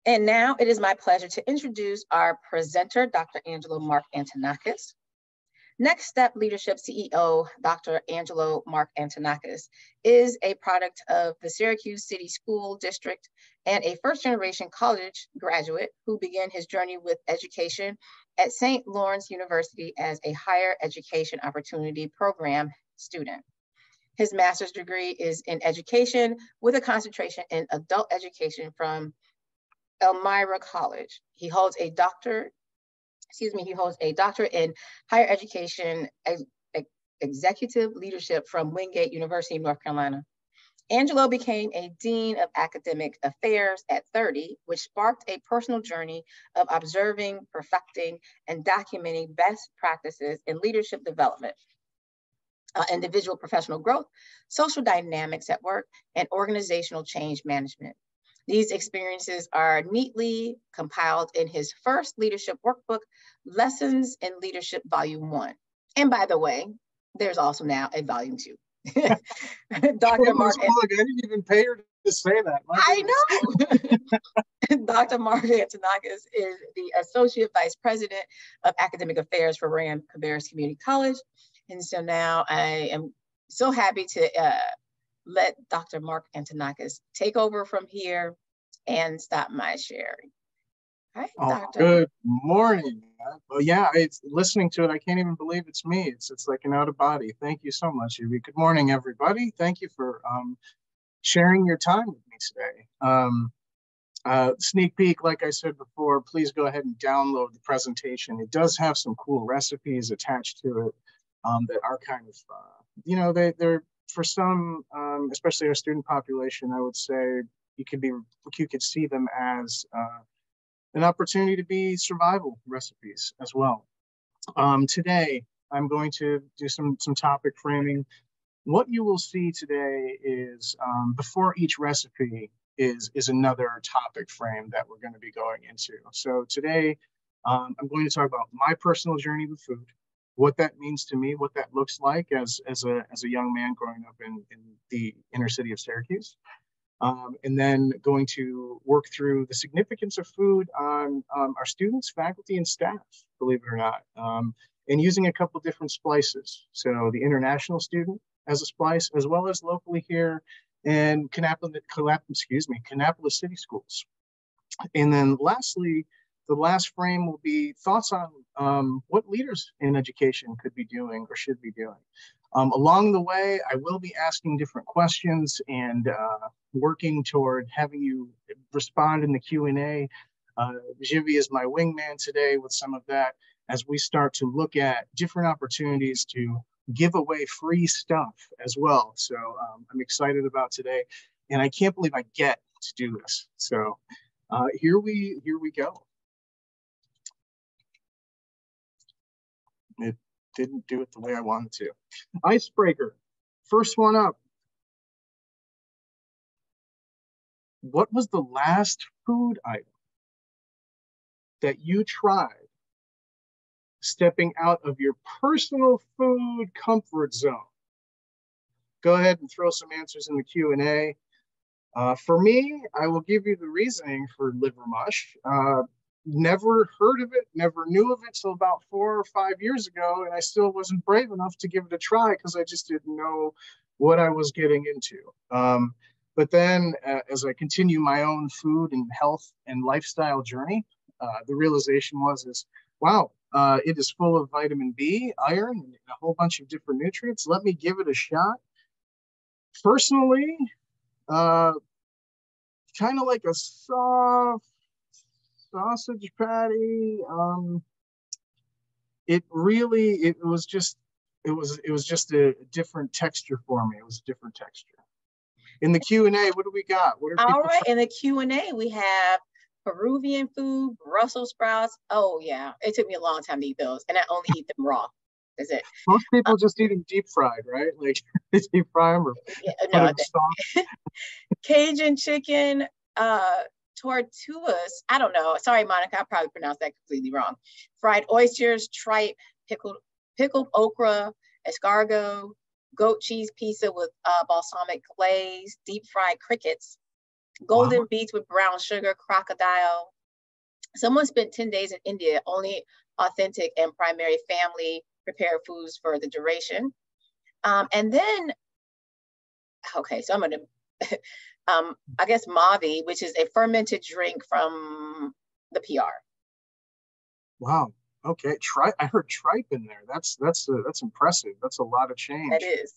And now it is my pleasure to introduce our presenter, Dr. Angelo Mark Antonakis. Next Step Leadership CEO, Dr. Angelo Mark Antonakis, is a product of the Syracuse City School District and a first-generation college graduate who began his journey with education at St. Lawrence University as a higher education opportunity program student. His master's degree is in education with a concentration in adult education from Elmira College. He holds a doctorate in higher education executive leadership from Wingate University, North Carolina. Angelo became a dean of academic affairs at 30, which sparked a personal journey of observing, perfecting, and documenting best practices in leadership development, individual professional growth, social dynamics at work, and organizational change management. These experiences are neatly compiled in his first leadership workbook, Lessons in Leadership, Volume 1. And by the way, there's also now a Volume 2. Dr. Mark, I didn't even pay her to say that. I know. Dr. Mark Antonakis is the Associate Vice President of Academic Affairs for Rowan-Cabarrus Community College. And so now I am so happy to let Dr. Mark Antonakis take over from here and stop my sharing. Hi, Doctor. Good morning. Well, yeah, listening to it, I can't even believe it's me. It's like an out of body. Thank you so much, Evie. Good morning, everybody. Thank you for sharing your time with me today. Sneak peek, like I said before, please go ahead and download the presentation. It does have some cool recipes attached to it that are kind of, they're for some, especially our student population, I would say you could see them as an opportunity to be survival recipes as well. Today, I'm going to do some topic framing. What you will see today is before each recipe is another topic frame that we're going to be going into. So today, I'm going to talk about my personal journey with food, what that means to me, what that looks like as a young man growing up in the inner city of Syracuse. And then going to work through the significance of food on our students, faculty, and staff, believe it or not, and using a couple different splices. So the international student as a splice, as well as locally here in Kannapolis City Schools. And then lastly, the last frame will be thoughts on what leaders in education could be doing or should be doing. Along the way, I will be asking different questions and working toward having you respond in the Q&A. G.U.I.D.E is my wingman today with some of that as we start to look at different opportunities to give away free stuff as well. So I'm excited about today, and I can't believe I get to do this. So here we go. It didn't do it the way I wanted to. Icebreaker, first one up. What was the last food item that you tried stepping out of your personal food comfort zone? Go ahead and throw some answers in the Q&A. For me, I will give you the reasoning for liver mush. Never heard of it, never knew of it till about 4 or 5 years ago, and I still wasn't brave enough to give it a try because I just didn't know what I was getting into. But then as I continue my own food and health and lifestyle journey, the realization is, wow, it is full of vitamin B, iron, and a whole bunch of different nutrients. Let me give it a shot. Personally, kind of like a soft sausage patty. It was just a different texture for me. It was a different texture. In the Q&A, what do we got? All right, in the Q&A, we have Peruvian food, Brussels sprouts. Oh yeah, it took me a long time to eat those, and I only eat them raw. That's it. Most people just eat them deep fried, right? Like deep fry them or no, Cajun chicken, tortillas. I don't know. Sorry, Monica, I probably pronounced that completely wrong. Fried oysters, tripe, pickled okra, escargot, goat cheese pizza with balsamic glaze, deep fried crickets, golden Wow. beets with brown sugar, crocodile. Someone spent 10 days in India, only authentic and primary family prepared foods for the duration. And then, okay, so I'm going to, I guess Mavi, which is a fermented drink from the PR. Wow. Okay. I heard tripe in there. That's impressive. That's a lot of That change. is.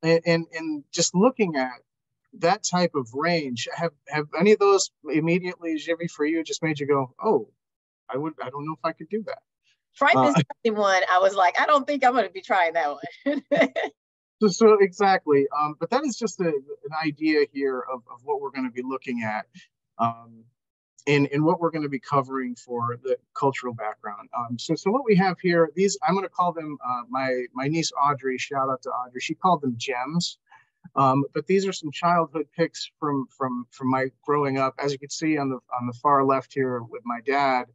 And just looking at that type of range, have any of those immediately, Jimmy, for you, just made you go, oh, I don't know if I could do that. Tripe is the one I was like, I don't think I'm going to be trying that one. So exactly. But that is just an idea here of what we're going to be looking at. And what we're going to be covering for the cultural background. So what we have here, these, I'm going to call them, my niece Audrey, shout out to Audrey, she called them gems. But these are some childhood pics from my growing up. As you can see on the far left here with my dad,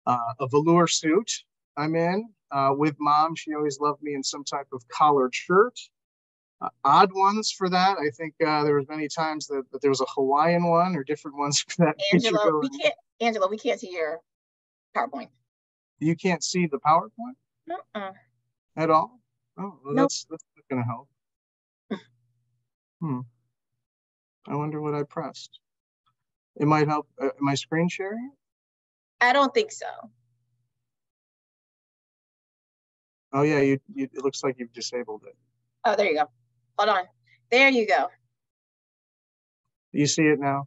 a velour suit I'm in with mom. She always loved me in some type of collared shirt. Odd ones for that. I think there was many times that there was a Hawaiian one or different ones for that picture. Angela, we can't see your PowerPoint. You can't see the PowerPoint at all? Oh, well, nope. That's not going to help. I wonder what I pressed. It might help. Am I screen sharing? I don't think so. Oh yeah, it looks like you've disabled it. Oh, there you go. Hold on. There you go. You see it now?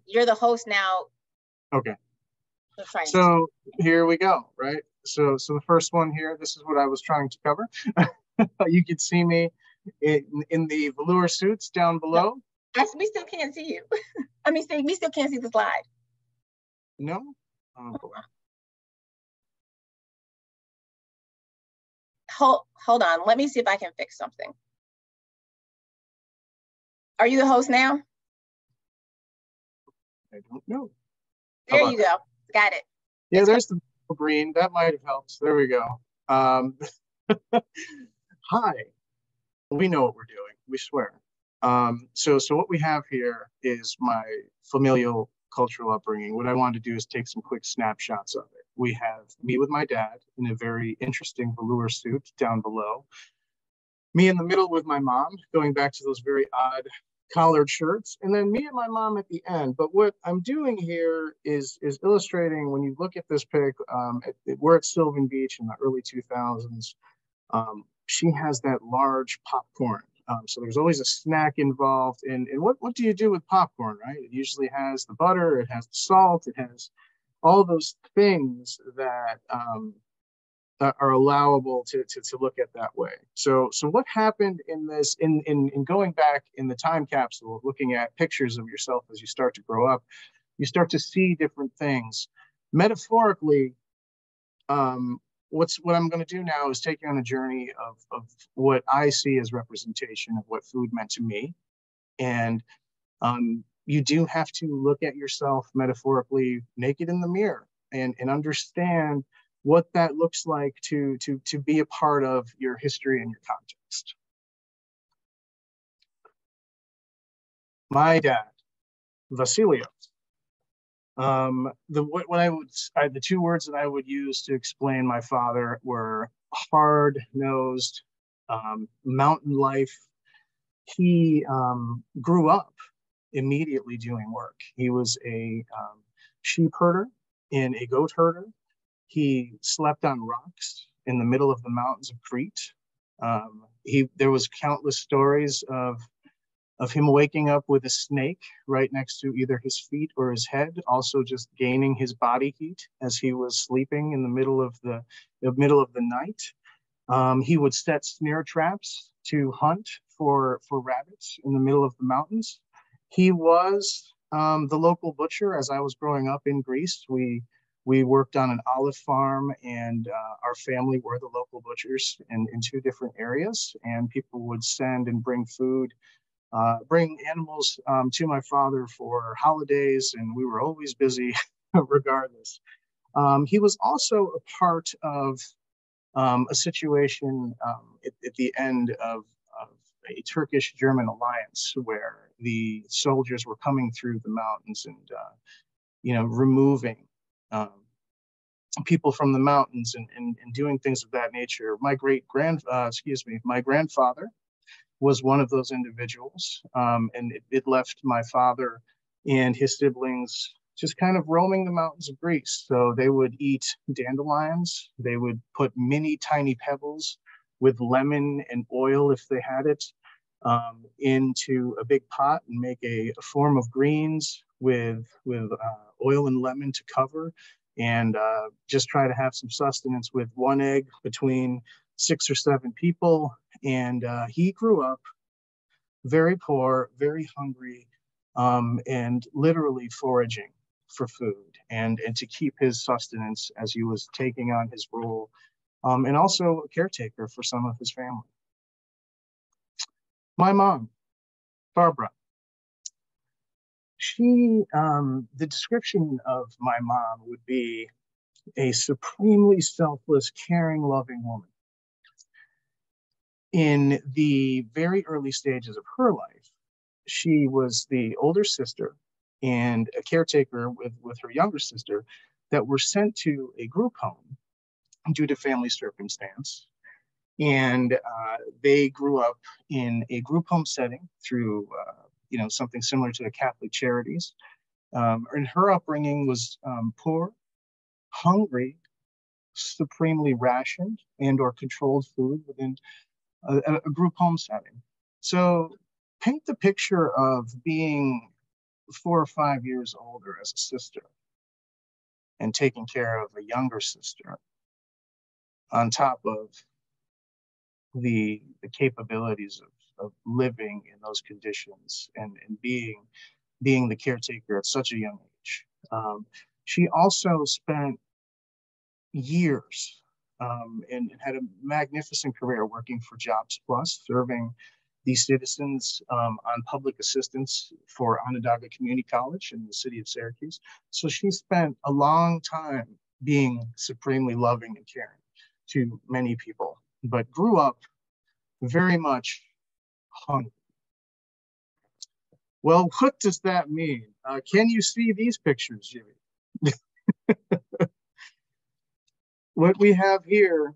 You're the host now. Okay. So here we go, right? So the first one here, this is what I was trying to cover. You can see me in the velour suits down below. We still can't see you. I mean, we still can't see the slide. No? Oh, boy. Hold on. Let me see if I can fix something. Are you the host now? I don't know. There you go. Got it. Yeah, there's the green. That might have helped. There we go. Hi. We know what we're doing. We swear. So what we have here is my familial cultural upbringing. What I wanted to do is take some quick snapshots of it. We have me with my dad in a very interesting velour suit down below. Me in the middle with my mom, going back to those very odd collared shirts, and then me and my mom at the end. But what I'm doing here is illustrating, when you look at this pic, we're at Sylvan Beach in the early 2000s. She has that large popcorn. So there's always a snack involved. And what do you do with popcorn, right? It usually has the butter, it has the salt, it has all those things that are allowable to look at that way. So what happened in this, in going back in the time capsule, looking at pictures of yourself as you start to grow up, you start to see different things. Metaphorically, what I'm going to do now is take you on a journey of what I see as representation of what food meant to me. And you do have to look at yourself metaphorically naked in the mirror and understand what that looks like to be a part of your history and your context. My dad, Vasilios. The two words that I would use to explain my father were hard-nosed, mountain life. He grew up immediately doing work. He was a sheep herder and a goat herder. He slept on rocks in the middle of the mountains of Crete. There was countless stories of him waking up with a snake right next to either his feet or his head, also just gaining his body heat as he was sleeping in the middle of the night. He would set snare traps to hunt for rabbits in the middle of the mountains. He was the local butcher. As I was growing up in Greece, we worked on an olive farm, and our family were the local butchers in two different areas, and people would send and bring food, bring animals to my father for holidays, and we were always busy regardless. He was also a part of a situation at the end of a Turkish-German alliance where the soldiers were coming through the mountains and, you know, removing people from the mountains and doing things of that nature. My grandfather was one of those individuals, and it left my father and his siblings just kind of roaming the mountains of Greece. So they would eat dandelions. They would put mini tiny pebbles with lemon and oil, if they had it, into a big pot and make a form of greens with oil and lemon to cover, and just try to have some sustenance with one egg between 6 or 7 people. And he grew up very poor, very hungry, and literally foraging for food and to keep his sustenance as he was taking on his role, and also a caretaker for some of his family. My mom, Barbara, the description of my mom would be a supremely selfless, caring, loving woman. In the very early stages of her life, she was the older sister and a caretaker with her younger sister that were sent to a group home due to family circumstance. And they grew up in a group home setting through, you know, something similar to the Catholic Charities. And her upbringing was poor, hungry, supremely rationed and or controlled food within a group home setting. So paint the picture of being 4 or 5 years older as a sister and taking care of a younger sister on top of the capabilities of living in those conditions and being the caretaker at such a young age. She also spent years and had a magnificent career working for Jobs Plus, serving these citizens on public assistance for Onondaga Community College in the city of Syracuse. So she spent a long time being supremely loving and caring to many people, but grew up very much hungry. Well, what does that mean? Can you see these pictures, Jimmy? What we have here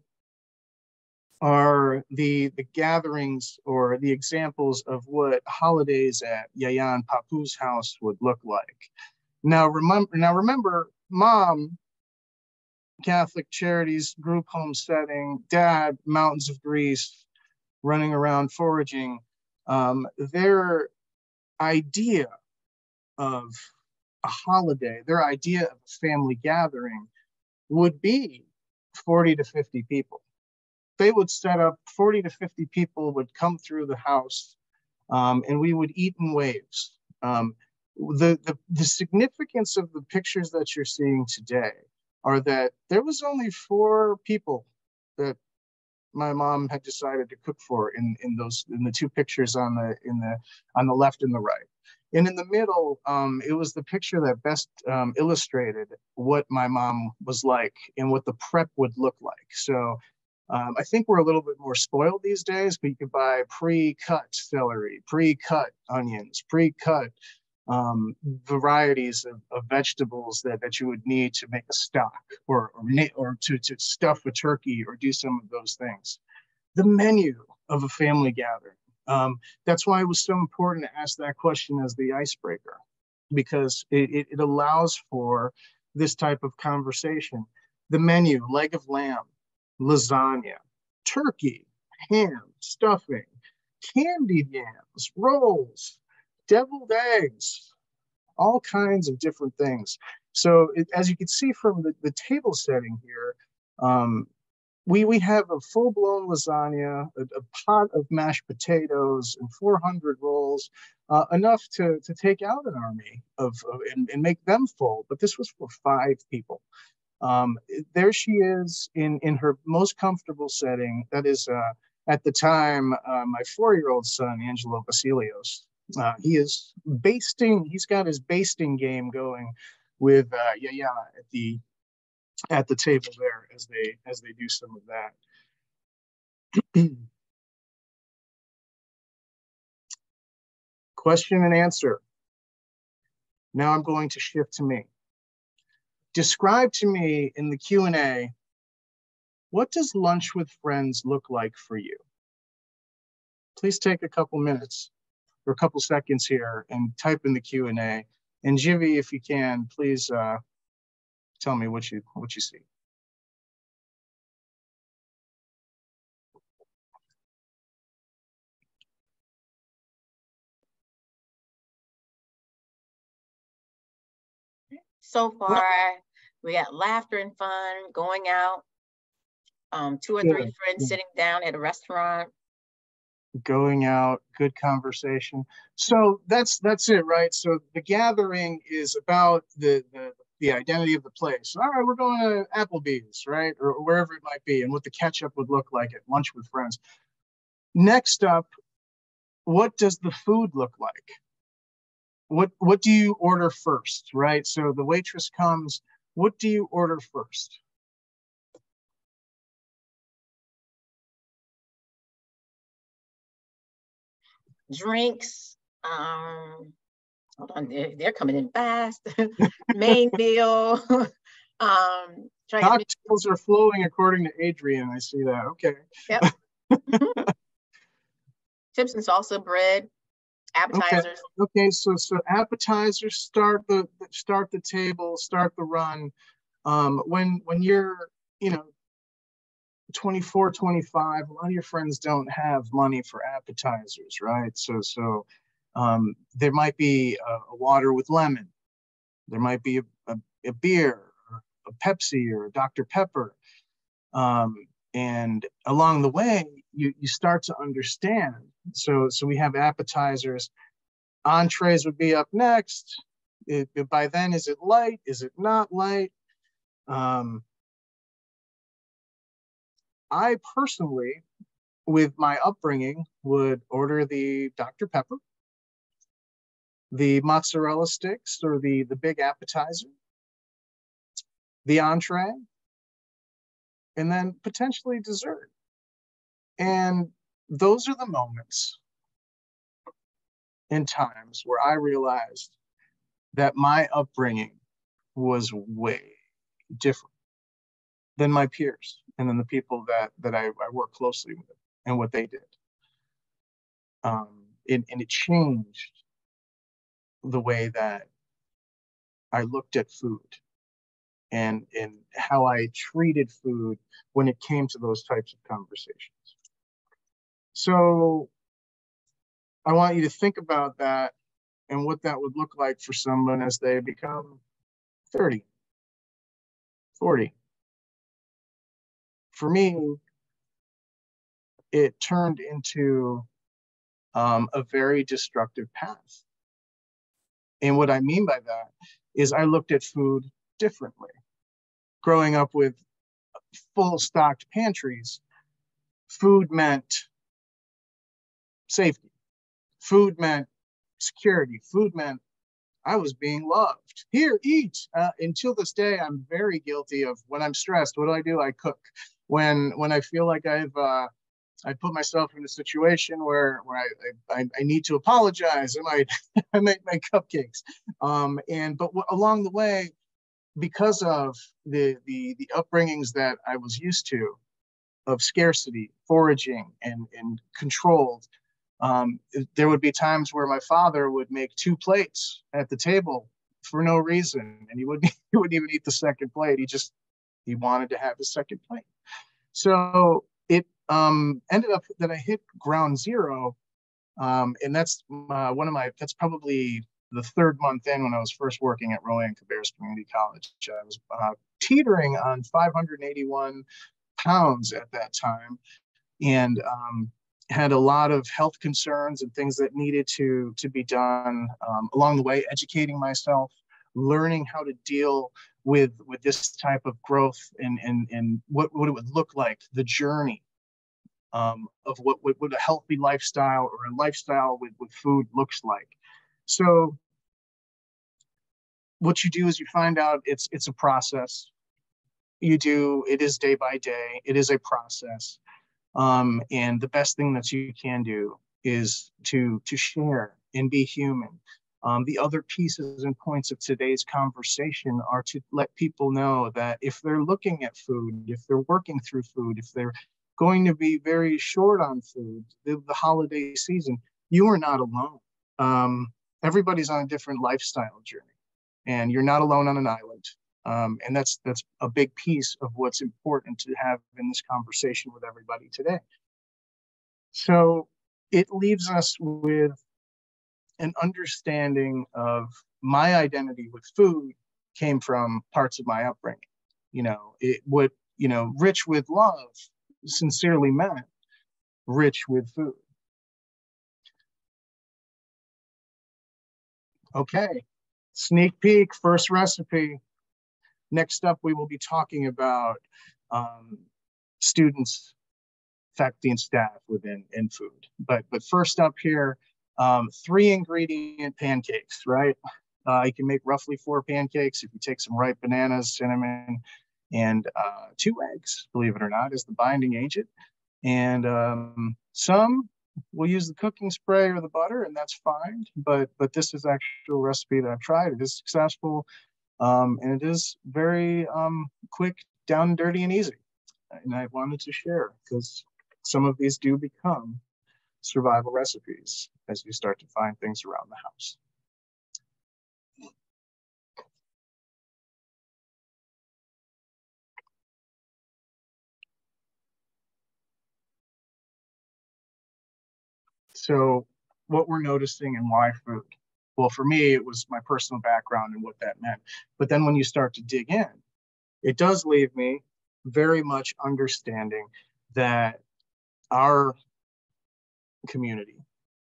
are the gatherings or the examples of what holidays at Yaya and Papu's house would look like. Now remember, Mom, Catholic Charities, group home setting, Dad, mountains of Greece, running around foraging. Their idea of a holiday, their idea of a family gathering would be 40 to 50 people. They would set up 40 to 50 people would come through the house, and we would eat in waves. The significance of the pictures that you're seeing today are that there was only 4 people that my mom had decided to cook for in the 2 pictures on the left and the right. And in the middle, it was the picture that best illustrated what my mom was like and what the prep would look like. So I think we're a little bit more spoiled these days, but you could buy pre-cut celery, pre-cut onions, pre-cut varieties of vegetables that you would need to make a stock or to stuff a turkey or do some of those things. The menu of a family gathering. That's why it was so important to ask that question as the icebreaker, because it allows for this type of conversation. The menu: leg of lamb, lasagna, turkey, ham, stuffing, candied yams, rolls, deviled eggs, all kinds of different things. So as you can see from the table setting here, we have a full-blown lasagna, a pot of mashed potatoes, and 400 rolls, enough to take out an army and make them full. But this was for 5 people. There she is in her most comfortable setting. That is, at the time, my 4-year-old son, Angelo Basilios. He is basting. He's got his basting game going with Yaya at the table there as they do some of that. Question and answer. Now I'm going to shift to me. Describe to me in the Q&A, what does lunch with friends look like for you? Please take a couple minutes or a couple seconds here and type in the Q&A. And G.U.I.D.E, if you can, please tell me what you see. So far, we got laughter and fun, going out, 2 or 3 friends sitting down at a restaurant. Going out, good conversation. So that's it, right? So the gathering is about the identity of the place. All right, we're going to Applebee's, right? Or wherever it might be, and what the catch-up would look like at lunch with friends. Next up, what does the food look like? What do you order first, right? So the waitress comes, what do you order first? Drinks, hold on, they're coming in fast. Main meal. Cocktails are flowing according to Adrian. I see that. Okay. Yep. Chips and salsa, bread, appetizers. Okay. So appetizers start the table, start the run. When you're 24, 25, a lot of your friends don't have money for appetizers, right? So there might be a water with lemon. There might be a beer, or a Pepsi, or a Dr. Pepper. And along the way, you start to understand. So we have appetizers. Entrees would be up next. By then, is it light? Is it not light? I personally, with my upbringing, would order the Dr. Pepper, the mozzarella sticks, or the big appetizer, the entree, and then potentially dessert. And those are the moments and times where I realized that my upbringing was way different than my peers and then the people that I work closely with and what they did. And it changed the way that I looked at food and how I treated food when it came to those types of conversations. So I want you to think about that and what that would look like for someone as they become 30, 40. For me, it turned into a very destructive path. And what I mean by that is I looked at food differently. Growing up with full stocked pantries, food meant safety. Food meant security. Food meant I was being loved. Here, eat. Until this day, I'm very guilty of when I'm stressed. What do? I cook. When I feel like I put myself in a situation where I need to apologize, I might make cupcakes. But along the way, because of the upbringings that I was used to, of scarcity, foraging, and controlled, there would be times where my father would make 2 plates at the table for no reason, and he wouldn't even eat the second plate. He wanted to have the second plate. So it ended up that I hit ground zero, and that's that's probably the 3rd month in when I was first working at Rowan-Cabarrus Community College. I was teetering on 581 pounds at that time, and had a lot of health concerns and things that needed to be done along the way, educating myself, learning how to deal with this type of growth and what it would look like, the journey of what a healthy lifestyle or a lifestyle with food looks like. So what you do is you find out it's a process. It is day by day. It is a process. And the best thing that you can do is to share and be human. The other pieces and points of today's conversation are to let people know that if they're looking at food, if they're working through food, if they're going to be very short on food, the holiday season, you are not alone. Everybody's on a different lifestyle journey, and you're not alone on an island. And that's a big piece of what's important to have in this conversation with everybody today. So it leaves us with an understanding of my identity with food came from parts of my upbringing. Rich with love sincerely meant rich with food. Okay, sneak peek, first recipe. Next up, we will be talking about students, faculty, and staff within food. But first up here, 3-ingredient pancakes, right? You can make roughly 4 pancakes if you take some ripe bananas, cinnamon, and 2 eggs, believe it or not, as the binding agent. And some will use the cooking spray or the butter, and that's fine. But this is actual recipe that I've tried. It is successful, and it is very quick, down and dirty, and easy. And I wanted to share because some of these do become survival recipes as you start to find things around the house. So what we're noticing and why food? Well, for me, it was my personal background and what that meant. But then when you start to dig in, it does leave me very much understanding that our community,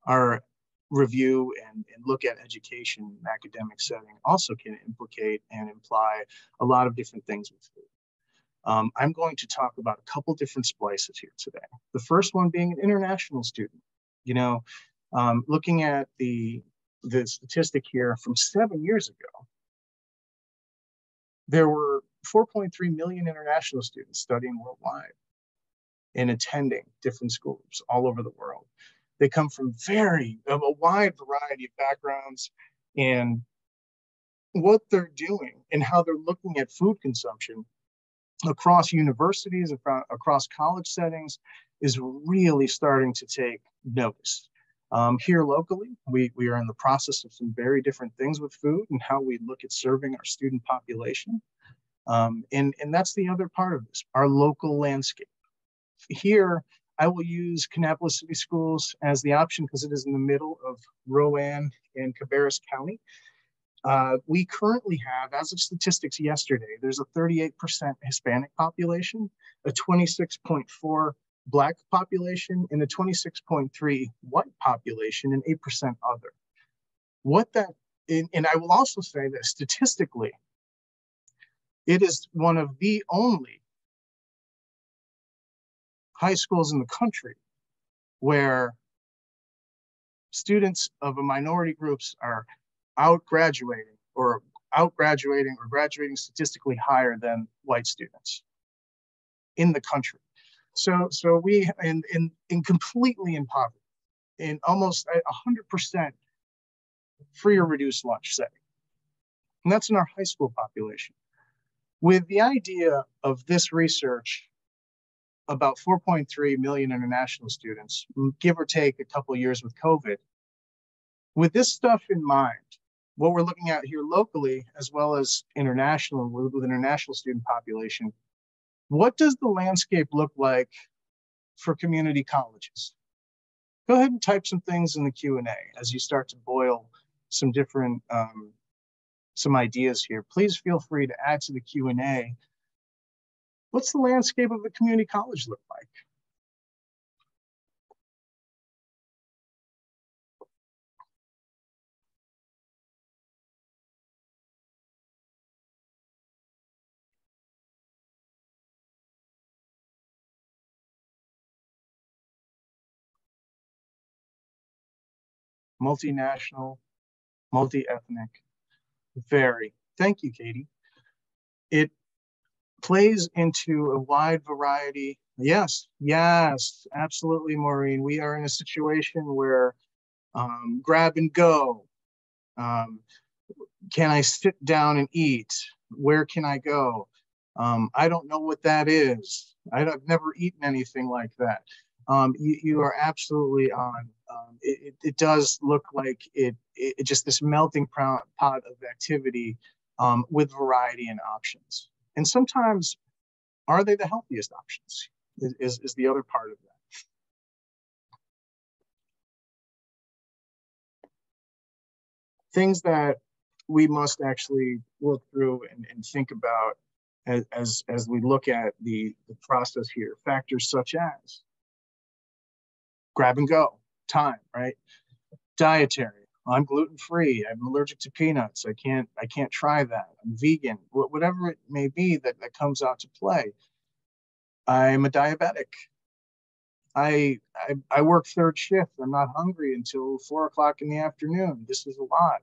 our review and look at education in an academic setting also can implicate and imply a lot of different things with food. I'm going to talk about a couple different splices here today. The first one being an international student. Looking at the statistic here from 7 years ago, there were 4.3 million international students studying worldwide and attending different schools all over the world. They come from a wide variety of backgrounds, and what they're doing and how they're looking at food consumption across universities, across college settings, is really starting to take notice. Here locally, we are in the process of some very different things with food and how we look at serving our student population. And that's the other part of this, our local landscape. Here, I will use Kannapolis City Schools as the option because it is in the middle of Rowan and Cabarrus County. We currently have, as of statistics yesterday, there's a 38% Hispanic population, a 26.4 Black population, and a 26.3 white population, and 8% other. And I will also say that statistically, it is one of the only high schools in the country where students of a minority groups are graduating or graduating statistically higher than white students in the country. So we in completely in poverty, in almost 100% free or reduced lunch setting. And that's in our high school population. With the idea of this research about 4.3 million international students, give or take a couple of years with COVID, with this stuff in mind, what we're looking at here locally, as well as international, with international student population, what does the landscape look like for community colleges? Go ahead and type some things in the Q&A as you start to boil some different, some ideas here. Please feel free to add to the Q&A. What's the landscape of the community college look like? Multinational, multi-ethnic, very. Thank you, Katie. It plays into a wide variety. Yes, absolutely, Maureen. We are in a situation where grab and go. Um, can I sit down and eat? Where can I go? I don't know what that is. I've never eaten anything like that. You are absolutely on. It does look like it just this melting pot of activity with variety and options. And sometimes, are they the healthiest options? Is the other part of that. Things that we must actually work through and think about as we look at the process here. Factors such as grab and go, time, right? Dietary. I'm gluten-free. I'm allergic to peanuts. I can't try that. I'm vegan. Whatever it may be that comes out to play. I'm a diabetic. I work third shift. I'm not hungry until 4 o'clock in the afternoon. This is a lot.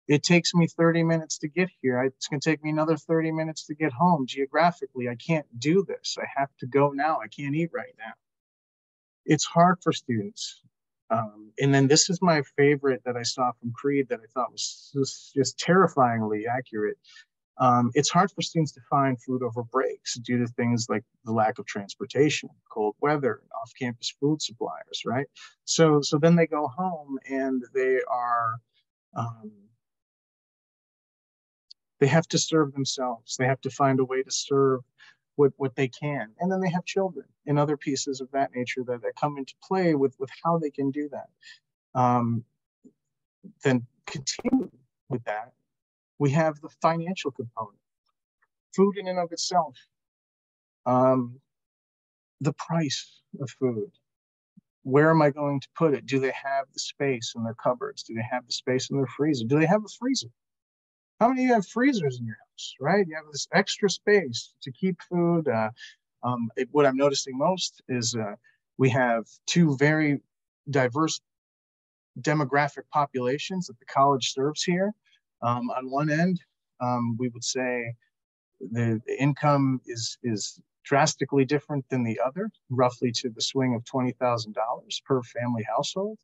It takes me 30 minutes to get here. It's going to take me another 30 minutes to get home. Geographically, I can't do this. I have to go now. I can't eat right now. It's hard for students. And then this is my favorite that I saw from Creed that I thought was just terrifyingly accurate. It's hard for students to find food over breaks due to things like the lack of transportation, cold weather, off-campus food suppliers, right? So then they go home and they are, they have to serve themselves. They have to find a way to serve what they can. And then they have children and other pieces of that nature that come into play with how they can do that. Then continue with that. We have the financial component, food in and of itself, the price of food. Where am I going to put it? Do they have the space in their cupboards? Do they have the space in their freezer? Do they have a freezer? How many of you have freezers in your house, right? You have this extra space to keep food. What I'm noticing most is we have two very diverse demographic populations that the college serves here. On one end, we would say the income is drastically different than the other, roughly to the swing of $20,000 per family household.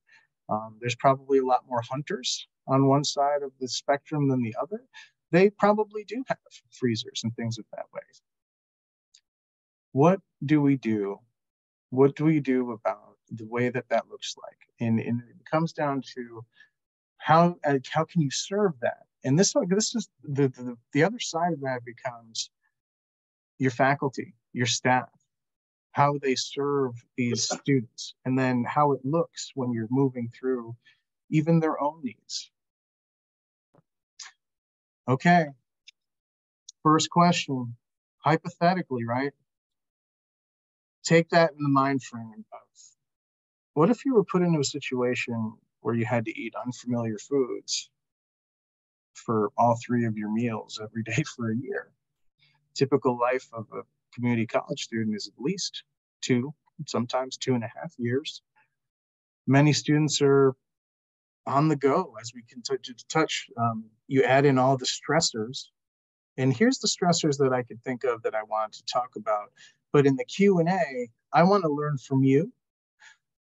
There's probably a lot more hunters on one side of the spectrum than the other. They probably do have freezers and things of that way. What do we do? What do we do about the way that looks like? And it comes down to how can you serve that? And this is the other side of that becomes your faculty, your staff, how they serve these students, and then how it looks when you're moving through even their own needs. Okay, first question, hypothetically, right? Take that in the mind frame of, what if you were put into a situation where you had to eat unfamiliar foods for all 3 of your meals every day for a year? Typical life of a community college student is at least 2, sometimes 2.5 years. Many students are on the go, as we can touch. You add in all the stressors, and here's the stressors that I could think of that I want to talk about. But in the Q&A, I want to learn from you.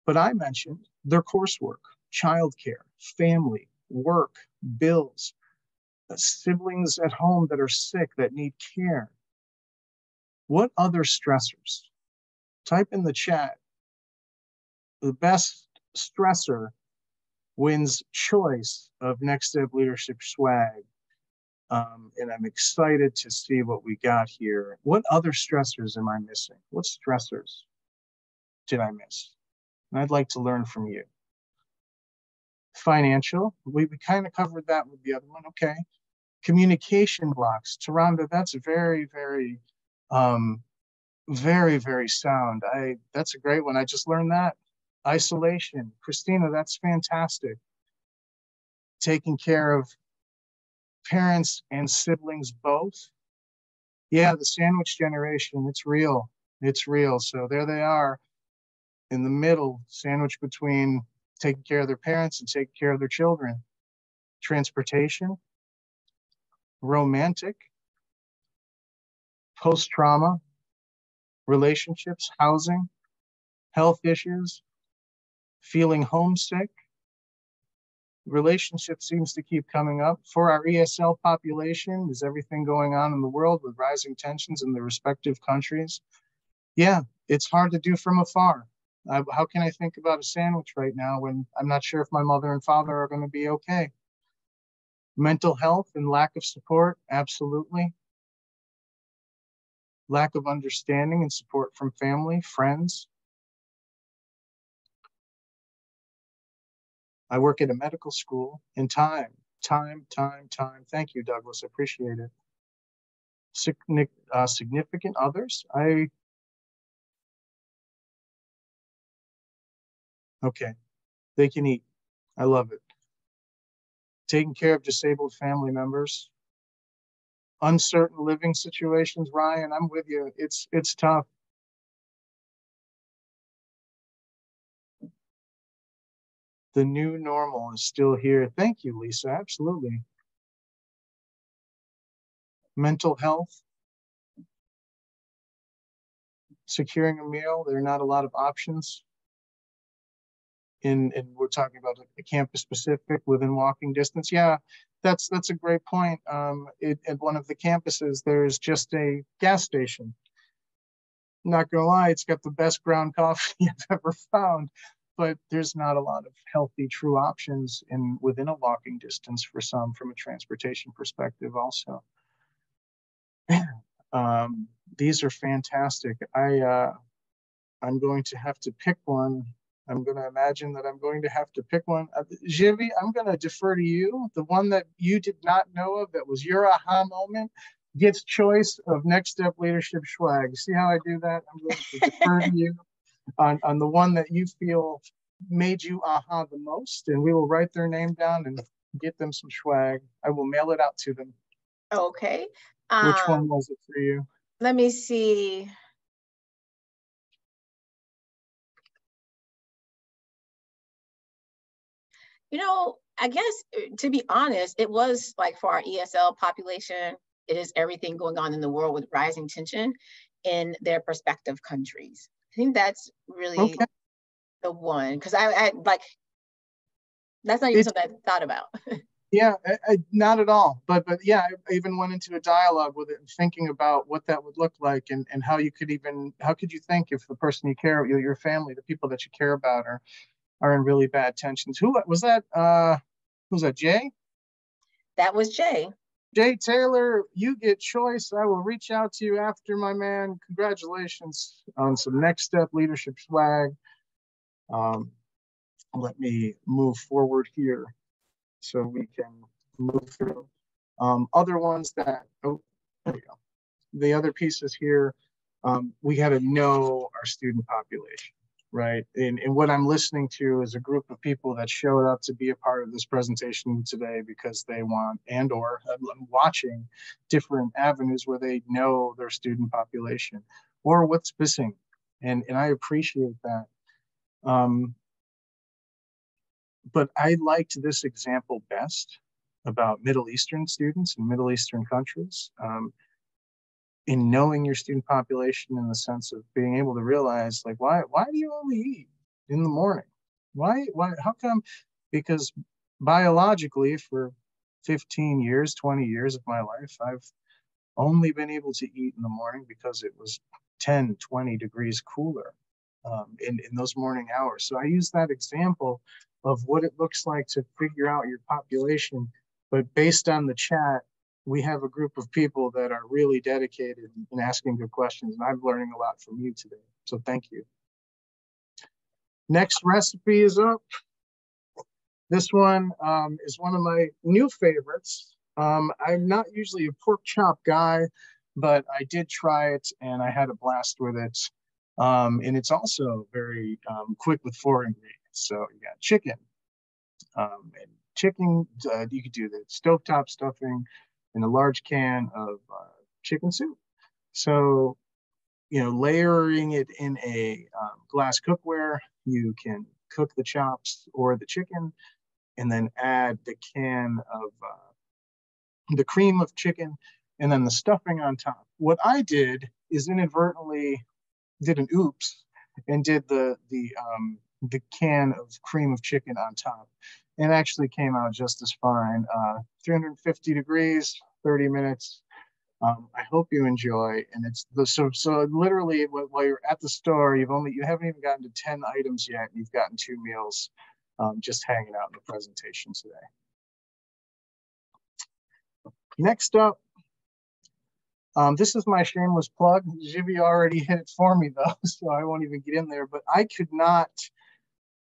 But I mentioned their coursework, childcare, family, work, bills, siblings at home that are sick, that need care. What other stressors? Type in the chat. The best stressor wins choice of Next Step Leadership swag. And I'm excited to see what we got here. What other stressors am I missing? What stressors did I miss? And I'd like to learn from you. Financial, we kind of covered that with the other one. Okay. Communication blocks. Taronda, that's very, very, very sound. That's a great one. I just learned that. Isolation. Christina, that's fantastic. Taking care of parents and siblings both. Yeah, the sandwich generation, it's real. It's real. So there they are in the middle, sandwich between taking care of their parents and taking care of their children. Transportation, romantic, post-trauma, relationships, housing, health issues, feeling homesick, Relationship seems to keep coming up. For our ESL population, is everything going on in the world with rising tensions in the respective countries? Yeah, it's hard to do from afar. How can I think about a sandwich right now when I'm not sure if my mother and father are going to be okay? Mental health and lack of support, absolutely. Lack of understanding and support from family, friends. I work at a medical school, and time. Thank you, Douglas. I appreciate it. Significant others. Okay, they can eat. I love it. Taking care of disabled family members. Uncertain living situations, Ryan, I'm with you. It's tough. The new normal is still here. Thank you, Lisa. Absolutely. Mental health. Securing a meal. There are not a lot of options. And we're talking about a campus specific within walking distance. Yeah, that's a great point. At one of the campuses, there's just a gas station. Not gonna lie, it's got the best ground coffee I've ever found, but there's not a lot of healthy, true options within a walking distance for some from a transportation perspective also. These are fantastic. I'm going to have to pick one. I'm going to imagine that I'm going to have to pick one. Jivi, I'm going to defer to you. The one that you did not know of, that was your aha moment, gets choice of Next Step Leadership swag. See how I do that? I'm going to defer to you on the one that you feel made you aha the most, and we will write their name down and get them some swag. I will mail it out to them. Okay. Which one was it for you? Let me see. You know, I guess, to be honest, it was like for our ESL population, it is everything going on in the world with rising tension in their respective countries. I think that's really the one, because I like, that's not even something I thought about. Yeah, not at all. But yeah, I even went into a dialogue with it, thinking about what that would look like, and how you could how could you think if the person you care, your family, the people that you care about are in really bad tensions. Who was that? Who's that? Jay? That was Jay. Jay Taylor, you get choice. I will reach out to you after, my man. Congratulations on some Next Step Leadership swag. Let me move forward here so we can move through. Other ones that, oh, there we go. The other pieces here, we got to know our student population, right? And what I'm listening to is a group of people that showed up to be a part of this presentation today because they want, or I'm watching different avenues where they know their student population or what's missing. And I appreciate that. But I liked this example best about Middle Eastern students in Middle Eastern countries. In knowing your student population, in the sense of being able to realize, like, why do you only eat in the morning? Why, how come? Because biologically, for 15 years, 20 years of my life, I've only been able to eat in the morning because it was 10, 20 degrees cooler in those morning hours. So I use that example of what it looks like to figure out your population. But based on the chat, we have a group of people that are really dedicated and asking good questions. And I'm learning a lot from you today. So thank you. Next recipe is up. This one is one of my new favorites. I'm not usually a pork chop guy, but I did try it and I had a blast with it. And it's also very quick with 4 ingredients. So you got chicken. And chicken, you could do the stovetop stuffing in a large can of chicken soup. So, layering it in a glass cookware, you can cook the chops or the chicken and then add the can of the cream of chicken and then the stuffing on top. What I did is inadvertently did an oops and did the can of cream of chicken on top. and actually came out just as fine. 350 degrees, 30 minutes. I hope you enjoy. And it's so literally while you're at the store, you haven't even gotten to 10 items yet. You've gotten 2 meals just hanging out in the presentation today. Next up, this is my shameless plug. G.U.I.D.E already hit it for me though, so I won't even get in there, but I could not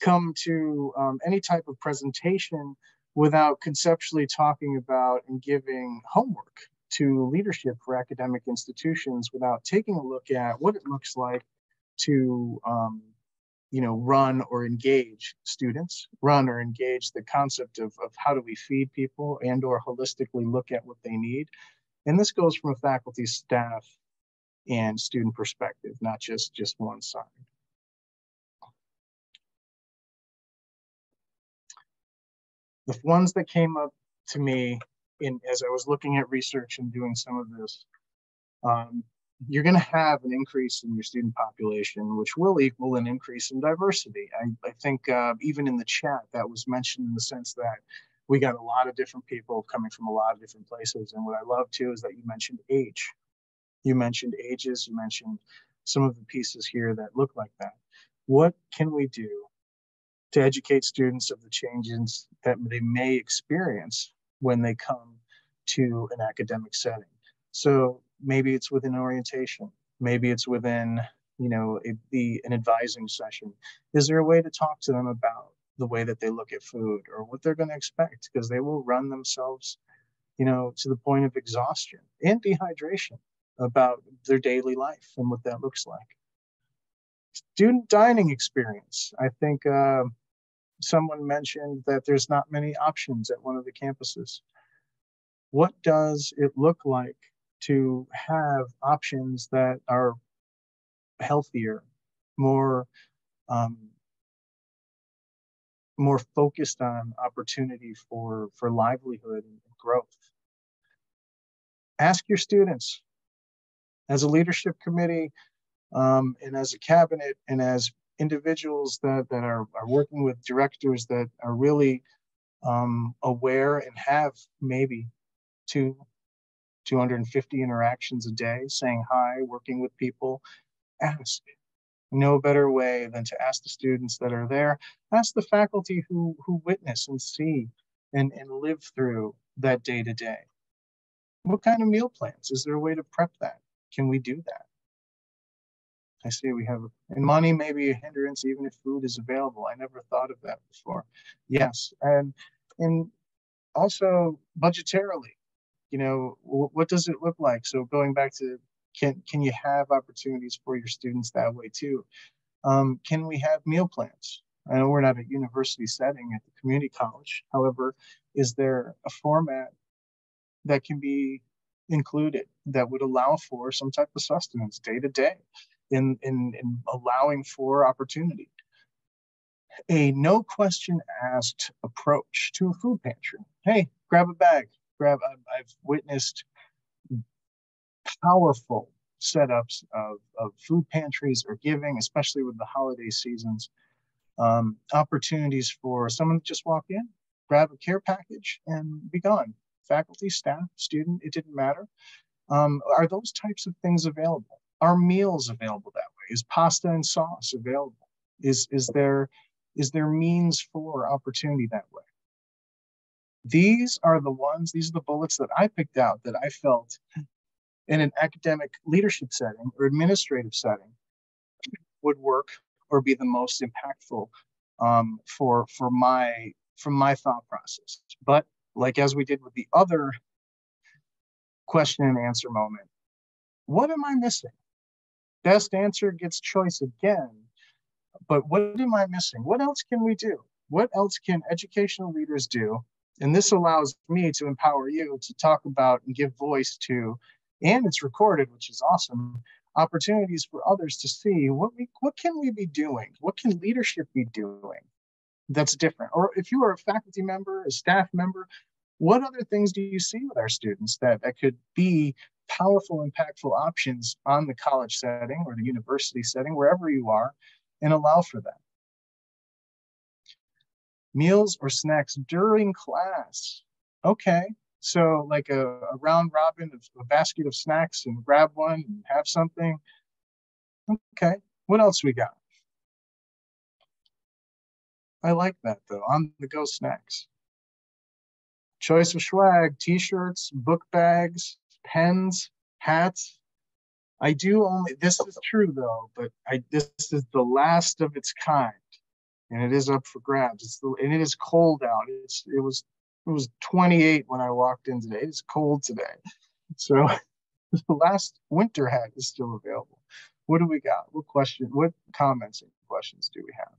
come to any type of presentation without conceptually talking about and giving homework to leadership for academic institutions, without taking a look at what it looks like to run or engage students, run or engage the concept of how do we feed people and or holistically look at what they need. And this goes from a faculty, staff, and student perspective, not just one side. The ones that came up to me as I was looking at research and doing some of this, you're going to have an increase in your student population, which will equal an increase in diversity. I think even in the chat that was mentioned, in the sense that we got a lot of different people coming from a lot of different places. And what I love too is that you mentioned age. You mentioned ages, you mentioned some of the pieces here that look like that. What can we do to educate students of the changes that they may experience when they come to an academic setting? So maybe it's within orientation, maybe it's within, an advising session. Is there a way to talk to them about the way that they look at food or what they're going to expect? Because they will run themselves, to the point of exhaustion and dehydration about their daily life and what that looks like. Student dining experience. I think someone mentioned that there's not many options at one of the campuses. What does it look like to have options that are healthier, more focused on opportunity for livelihood and growth? Ask your students. As a leadership committee, and as a cabinet, and as individuals that are working with directors that are really aware and have maybe 250 interactions a day, saying hi, working with people, ask. No better way than to ask the students that are there, ask the faculty who witness and see and live through that day to day. What kind of meal plans? Is there a way to prep that? Can we do that? I see we have, and money may be a hindrance even if food is available. I never thought of that before. Yes, and also budgetarily, what does it look like? So going back to, can you have opportunities for your students that way too? Can we have meal plans? I know we're not a university setting at the community college. However, is there a format that can be included that would allow for some type of sustenance day to day in allowing for opportunity? A no question asked approach to a food pantry. Hey, grab a bag. I've witnessed powerful setups of food pantries or giving, especially with the holiday seasons, opportunities for someone to just walk in, grab a care package and be gone. Faculty, staff, student, it didn't matter. Are those types of things available? Are meals available that way? Is pasta and sauce available? Is there means for opportunity that way? These are the bullets that I picked out that I felt in an academic leadership setting or administrative setting would work or be the most impactful from my thought process. But like as we did with the other question and answer moment, what am I missing? Best answer gets choice again, but what am I missing? What else can we do? What else can educational leaders do? And this allows me to empower you to talk about and give voice to, and it's recorded, which is awesome, opportunities for others to see what can we be doing? What can leadership be doing that's different? Or if you are a faculty member, a staff member, what other things do you see with our students that could be powerful, impactful options on the college setting or the university setting, wherever you are, and allow for that? Meals or snacks during class. Okay. So like a round robin of a basket of snacks and grab one and have something. Okay. What else we got? I like that though. On the go snacks. Choice of swag, t-shirts, book bags, pens, hats. I do only, this is true though, but this is the last of its kind. And it is up for grabs. And it is cold out. It was 28 when I walked in today. It's cold today. So the last winter hat is still available. What do we got? What comments and questions do we have?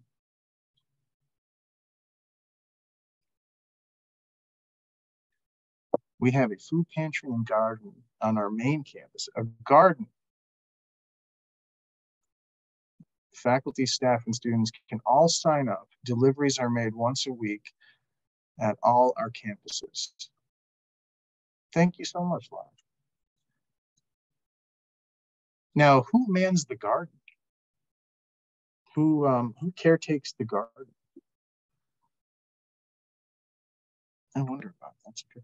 We have a food pantry and garden on our main campus, a garden. Faculty, staff, and students can all sign up. Deliveries are made once a week at all our campuses. Thank you so much, Lon. Now, who mans the garden? Who caretakes the garden? I wonder about that. That's good.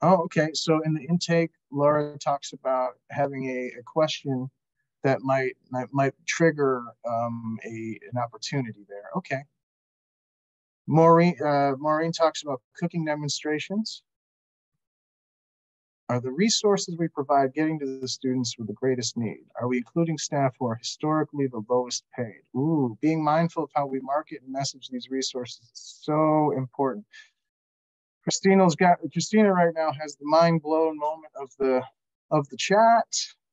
Oh, okay. So in the intake, Laura talks about having a question that might trigger an opportunity there. Okay. Maureen talks about cooking demonstrations. Are the resources we provide getting to the students with the greatest need? Are we including staff who are historically the lowest paid? Ooh, being mindful of how we market and message these resources is so important. Christina right now has the mind blown moment of the chat.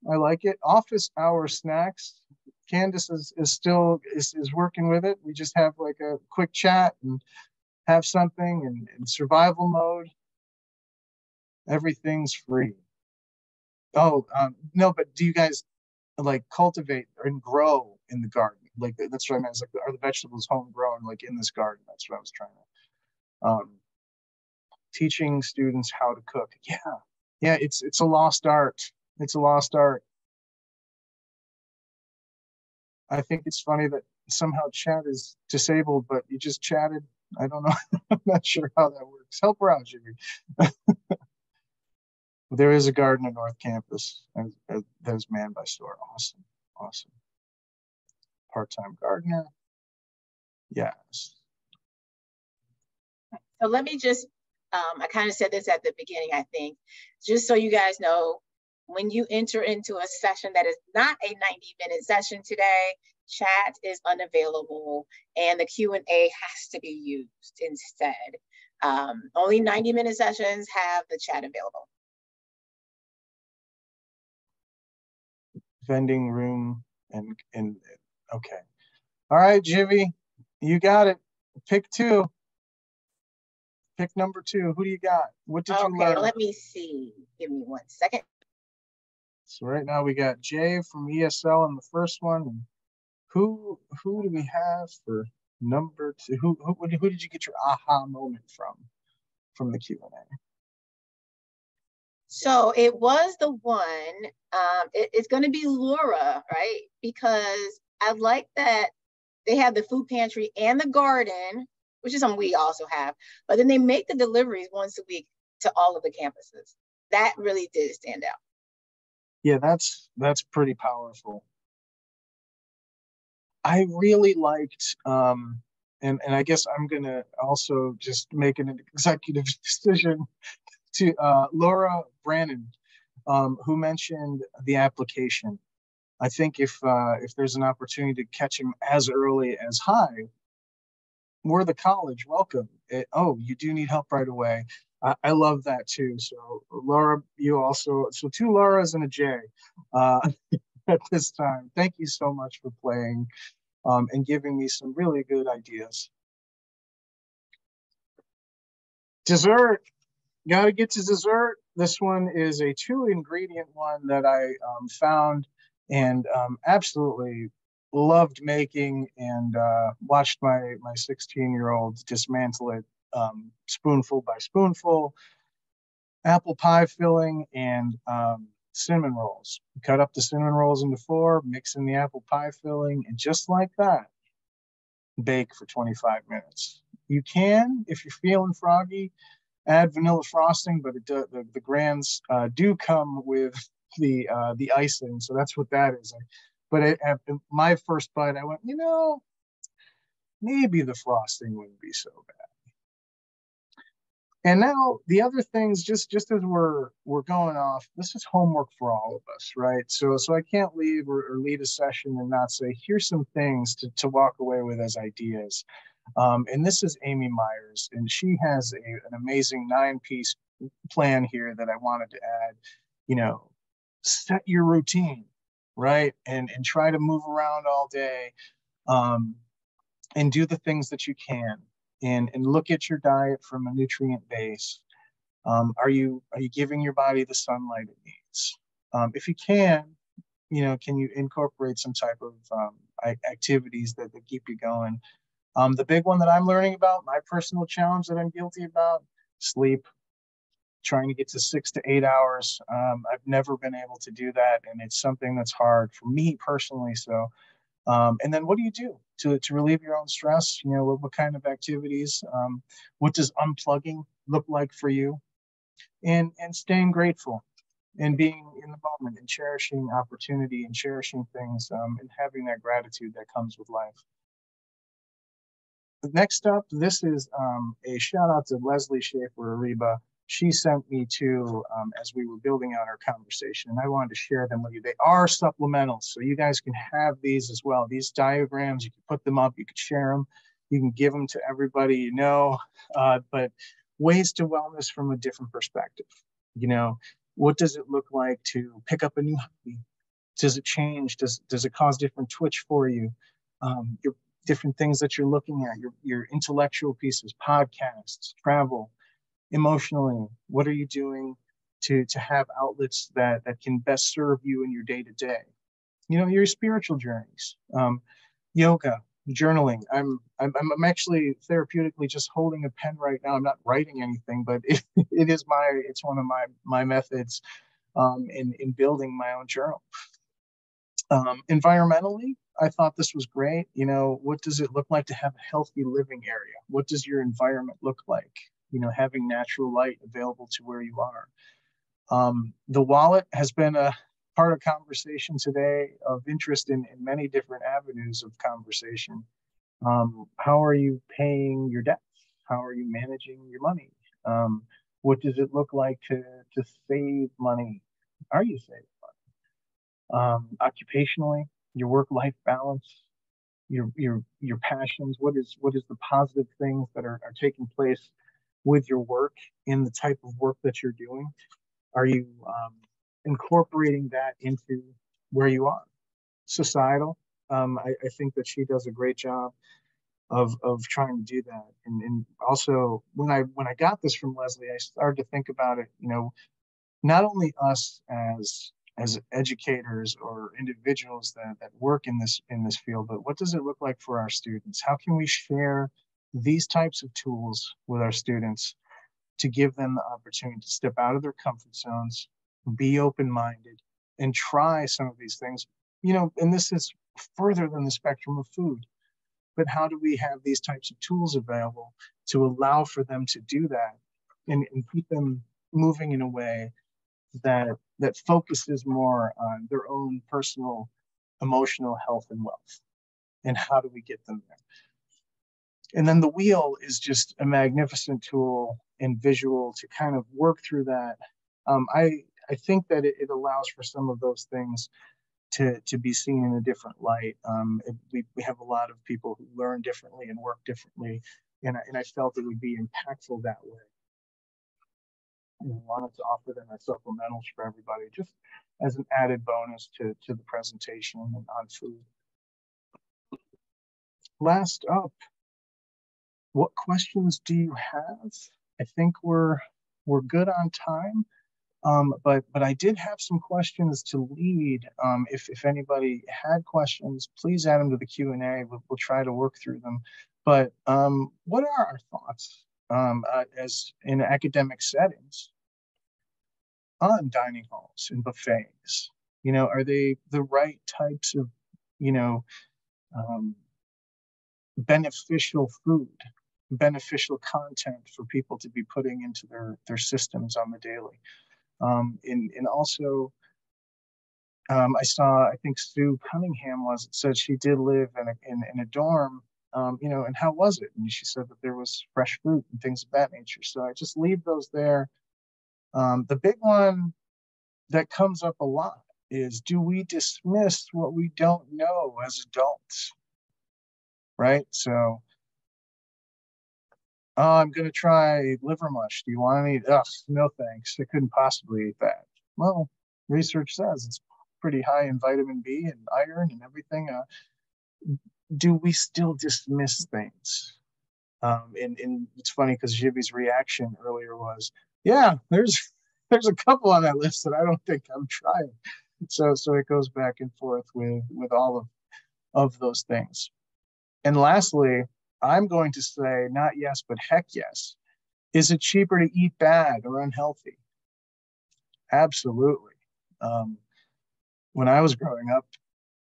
I like it. Office hour snacks. Candace is still working with it. We just have like a quick chat and have something in survival mode. Everything's free. Oh, no, but do you guys like cultivate and grow in the garden? Like that's what I meant. It's like, are the vegetables homegrown, like in this garden? That's what I was trying to. Teaching students how to cook. Yeah, it's a lost art. It's a lost art. I think it's funny that somehow chat is disabled, but you just chatted. I don't know. I'm not sure how that works. Help her out, Jimmy. There is a garden at North Campus that is manned by store. Awesome. Awesome. Part-time gardener. Yes. So let me just, I kind of said this at the beginning, I think, just so you guys know, when you enter into a session that is not a 90-minute session today, chat is unavailable and the Q&A has to be used instead. Only 90-minute sessions have the chat available. Vending room and okay. All right, Jivy, you got it. Pick two. Pick number two. Who do you got? What did you learn? Okay, let me see. Give me 1 second. So right now we got Jay from ESL in the first one. And who do we have for number two? Who did you get your aha moment from the Q&A? So it was the one, it's going to be Laura, right? Because I like that they have the food pantry and the garden, which is something we also have, but then they make the deliveries once a week to all of the campuses. That really did stand out. Yeah, that's pretty powerful. I really liked, and I guess I'm gonna also just make an executive decision to Laura Brannon, who mentioned the application. I think if there's an opportunity to catch him as early as hi, we're the college, welcome. Oh, you do need help right away. I love that too. So Laura, you also, so two Lauras and a J at this time. Thank you so much for playing and giving me some really good ideas. Dessert, gotta get to dessert. This one is a 2-ingredient one that I found and absolutely loved making and watched my 16-year-old dismantle it spoonful by spoonful. Apple pie filling and cinnamon rolls. Cut up the cinnamon rolls into 4, mix in the apple pie filling, and just like that, bake for 25 minutes. You can, if you're feeling froggy, add vanilla frosting, but the grands do come with the icing, so that's what that is. But at my first bite, I went, maybe the frosting wouldn't be so bad. And now the other things, just as we're going off, this is homework for all of us, right? So I can't leave or lead a session and not say, here's some things to walk away with as ideas. And this is Amy Myers, and she has an amazing 9-piece plan here that I wanted to add. Set your routine, right? And try to move around all day, and do the things that you can. And look at your diet from a nutrient base. Are you giving your body the sunlight it needs? If you can you incorporate some type of activities that keep you going? The big one that I'm learning about, my personal challenge that I'm guilty about, sleep. Trying to get to 6 to 8 hours. I've never been able to do that, and it's something that's hard for me personally. So. And then what do you do to relieve your own stress? What kind of activities? What does unplugging look like for you? And staying grateful and being in the moment and cherishing opportunity and cherishing things, and having that gratitude that comes with life. Next up, this is a shout out to Leslie Schaefer-Ariba. She sent me to as we were building out our conversation, and I wanted to share them with you. They are supplementals, so you guys can have these as well. These diagrams, you can put them up, you can share them, you can give them to everybody but ways to wellness from a different perspective. What does it look like to pick up a new hobby? Does it change? Does it cause different twitch for you? Your different things that you're looking at, your intellectual pieces, podcasts, travel. Emotionally, what are you doing to have outlets that can best serve you in your day-to-day? Your spiritual journeys, yoga, journaling. I'm actually therapeutically just holding a pen right now. I'm not writing anything, but it's one of my methods in building my own journal. Environmentally, I thought this was great. What does it look like to have a healthy living area? What does your environment look like? Having natural light available to where you are. The wallet has been a part of conversation today, of interest in many different avenues of conversation. How are you paying your debts? How are you managing your money? What does it look like to save money? Are you saving money? Occupationally, your work-life balance, your passions. What is the positive things that are taking place with your work in the type of work that you're doing? Are you incorporating that into where you are? Societal. I think that she does a great job of trying to do that. And also when I got this from Leslie, I started to think about it, not only us as educators or individuals that work in this field, but what does it look like for our students? How can we share these types of tools with our students to give them the opportunity to step out of their comfort zones, be open-minded, and try some of these things? And this is further than the spectrum of food, but how do we have these types of tools available to allow for them to do that and keep them moving in a way that focuses more on their own personal emotional health and wealth? And how do we get them there? And then the wheel is just a magnificent tool and visual to kind of work through that. I think that it allows for some of those things to be seen in a different light. We have a lot of people who learn differently and work differently, and I felt it would be impactful that way. And I wanted to offer them as supplementals for everybody, just as an added bonus to the presentation on food. Last up, what questions do you have? I think we're good on time, but I did have some questions to lead. If anybody had questions, please add them to the Q&A. We'll try to work through them. But what are our thoughts as in academic settings on dining halls and buffets? Are they the right types of beneficial food, beneficial content for people to be putting into their systems on the daily. And also, I saw, I think Sue Cunningham said she did live in a dorm, you know, and how was it? And she said that there was fresh fruit and things of that nature. So I just leave those there. The big one that comes up a lot is, do we dismiss what we don't know as adults? Right? So, oh, I'm going to try liver mush. Do you want any? Ugh, no thanks. I couldn't possibly eat that. Well, research says it's pretty high in vitamin B and iron and everything. Do we still dismiss things? And it's funny because Jibby's reaction earlier was, yeah, there's a couple on that list that I don't think I'm trying. So it goes back and forth with all of those things. And lastly, I'm going to say not yes, but heck yes. Is it cheaper to eat bad or unhealthy? Absolutely. When I was growing up,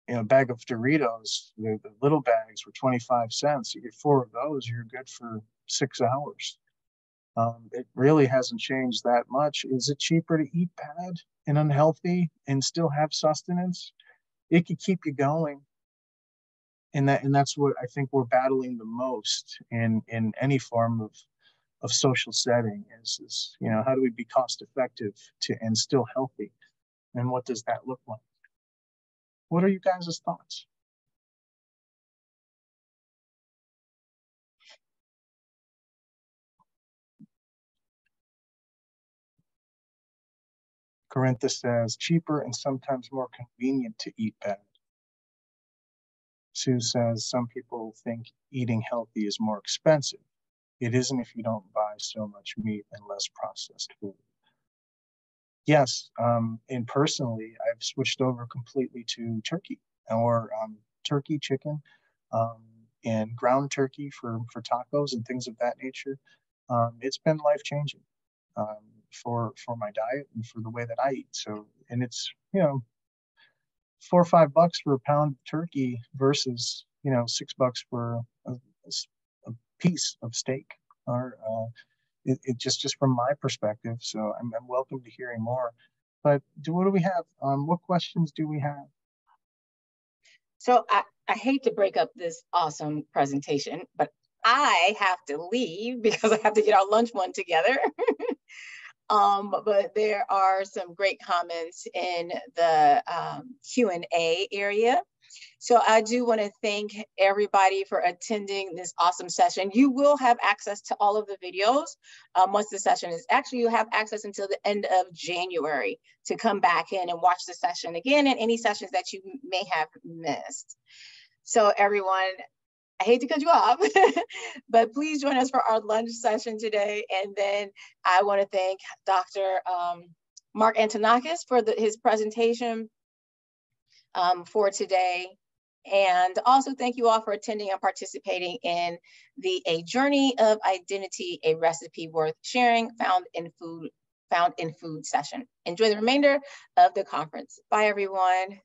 you know, a bag of Doritos, the little bags were 25 cents. You get 4 of those, you're good for 6 hours. It really hasn't changed that much. Is it cheaper to eat bad and unhealthy and still have sustenance? It could keep you going. And that's what I think we're battling the most in any form of social setting is, you know, how do we be cost effective and still healthy? And what does that look like? What are you guys' thoughts? Corinthia says, cheaper and sometimes more convenient to eat bad. Sue says, some people think eating healthy is more expensive. It isn't if you don't buy so much meat and less processed food. Yes, and personally, I've switched over completely to turkey or turkey, chicken, and ground turkey for tacos and things of that nature. It's been life-changing for my diet and for the way that I eat. So, and it's, you know, $4 or $5 for a pound of turkey versus, you know, $6 for a piece of steak, or it just from my perspective. So I'm welcome to hearing more. But what do we have? What questions do we have? So I hate to break up this awesome presentation, but I have to leave because I have to get our lunch one together. But there are some great comments in the Q&A area. So I do want to thank everybody for attending this awesome session. You will have access to all of the videos once the session is, actually you have access until the end of January to come back in and watch the session again and any sessions that you may have missed. So everyone, I hate to cut you off, but please join us for our lunch session today. And then I want to thank Dr. Mark Antonakis for his presentation for today. And also thank you all for attending and participating in the A Journey of Identity, a Recipe Worth Sharing, found in food session. Enjoy the remainder of the conference. Bye, everyone.